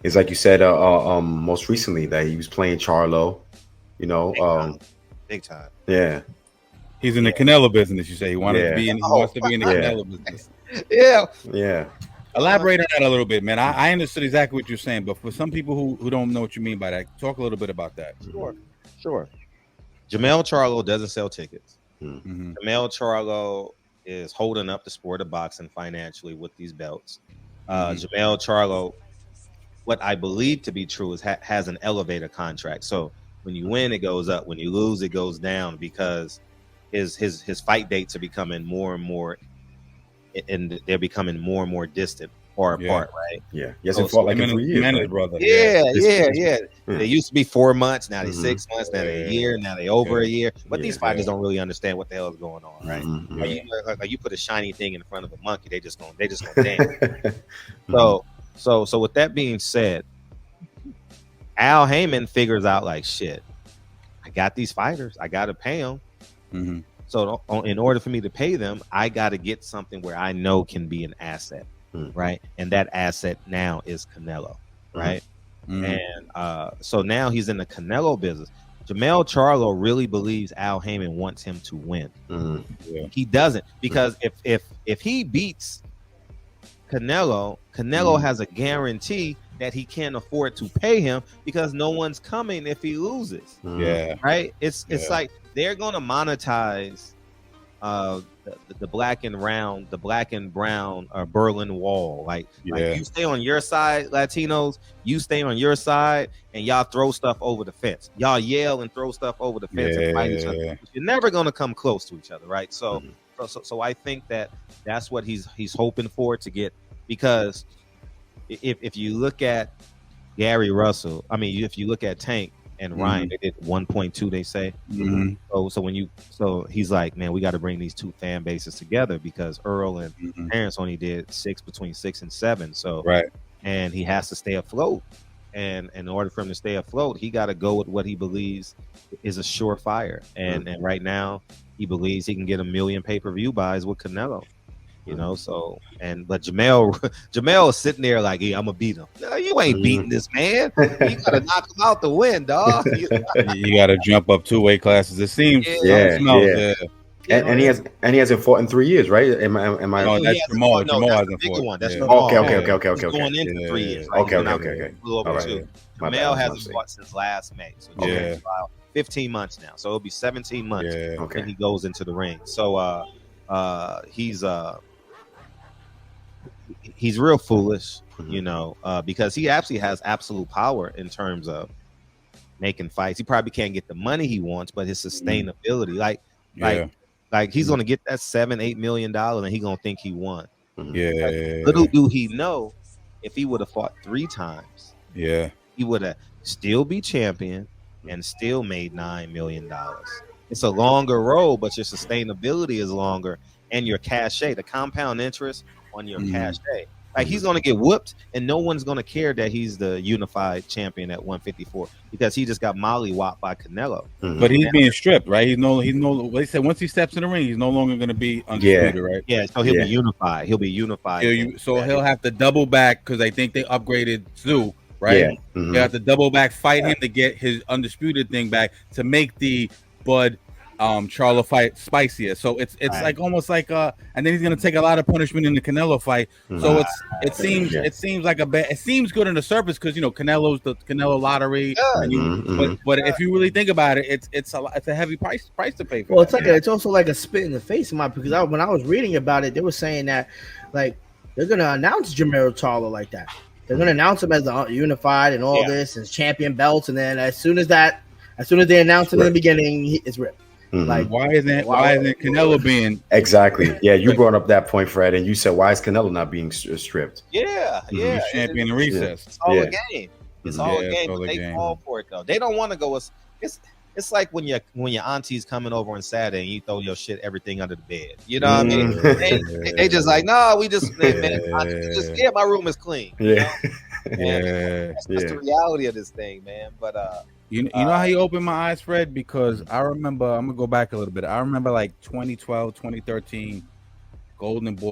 It's like you said, most recently that he was playing Charlo. You know, Big time. yeah, He's in the Canelo business. You say he wanted to Yeah. be in. He wants to be in the Yeah. Canelo business. Yeah. yeah. Elaborate on that a little bit, man. I understood exactly what you're saying, but for some people who don't know what you mean by that, talk a little bit about that. Sure. Jamel Charlo doesn't sell tickets. Mm-hmm. Jamel Charlo is holding up the sport of boxing financially with these belts. Jamel Charlo, what I believe to be true, is has an elevator contract. So when you win, it goes up. When you lose, it goes down because his fight dates are becoming more and more, and they're becoming more and more distant or apart, right? Yeah. He hasn't fought like in 3 years. Right? brother. Yeah. They used to be 4 months, now they 6 months, now they a year, now they over a year. But these fighters don't really understand what the hell is going on, right? Like you put a shiny thing in front of a monkey, they just gonna dance. So with that being said, Al Haymon figures out like, shit, I got these fighters, I gotta pay them. Mm-hmm. So in order for me to pay them, I got to get something where I know can be an asset, right? And that asset now is Canelo, right? And so now he's in the Canelo business. Jamel Charlo really believes Al Haymon wants him to win. He doesn't, because if he beats Canelo has a guarantee that he can't afford to pay him because no one's coming if he loses. Right? It's like they're gonna monetize the black and brown Berlin Wall. Like you stay on your side, Latinos, you stay on your side, and y'all throw stuff over the fence. Y'all yell and throw stuff over the fence and fight each other. You're never gonna come close to each other, right? So I think that's what he's hoping for to get, because if you look at Gary Russell, if you look at Tank and Ryan, they did 1.2, they say. So he's like, man, we got to bring these two fan bases together, because Earl and Terrence only did between 6 and 7. So and he has to stay afloat. And in order for him to stay afloat, he got to go with what he believes is a surefire. And right now, he believes he can get 1 million pay-per-view buys with Canelo. You know, but Jamel is sitting there like, yeah, I'm gonna beat him. No, you ain't beating this man. You gotta knock him out to win, dog. You gotta jump up 2 weight classes. It seems. And he hasn't fought in 3 years, right? Am I? No, that's Jamal. Jamal hasn't fought. One. That's okay. He's going into 3 years. Okay. A little over 2. Jamel hasn't fought since last May, so 15 months now. So it'll be 17 months when he goes into the ring. So he's real foolish, you know, because he actually has absolute power in terms of making fights. He probably can't get the money he wants, but his sustainability, like he's gonna get that $7-8 million and he gonna think he won. Little do he know, if he would have fought 3 times, he would have still be champion and still made $9 million. It's a longer road, but your sustainability is longer, and your cachet, the compound interest on your cachet. Like, he's going to get whooped, and no one's going to care that he's the unified champion at 154 because he just got mollywopped by Canelo. But he's being stripped, right? He's no. They said once he steps in the ring, he's no longer going to be undisputed, right? Yeah, so he'll be unified. He'll be unified. He'll have to double back, because I think they upgraded Zoo, right? They have to double back, fight him to get his undisputed thing back, to make the Bud Charlo fight spicier. So it's like almost like and then he's gonna take a lot of punishment in the Canelo fight. So it seems like it seems good on the surface, because Canelo's the Canelo lottery. But if you really think about it, it's a heavy price to pay for. Well, it's also like a spit in the face, because when I was reading about it, they were saying that like they're gonna announce Jamel Charlo like that. They're gonna announce him as the unified and all this, and champion belts, and then as soon as they announce it in the beginning, it's ripped. Like, why isn't Canelo being exactly? Yeah, you brought up that point, Fred, and you said, why is Canelo not being stripped? He's champion in recess. It's all a game. It's all a game. But they fall for it though. They don't want to go. It's like when your auntie's coming over on Saturday and you throw your shit everything under the bed. You know what I mean? They just like, no, we just my room is clean. That's the reality of this thing, man. But you know how you opened my eyes, Fred? Because I remember, I'm gonna go back a little bit. I remember like 2012, 2013, Golden Boy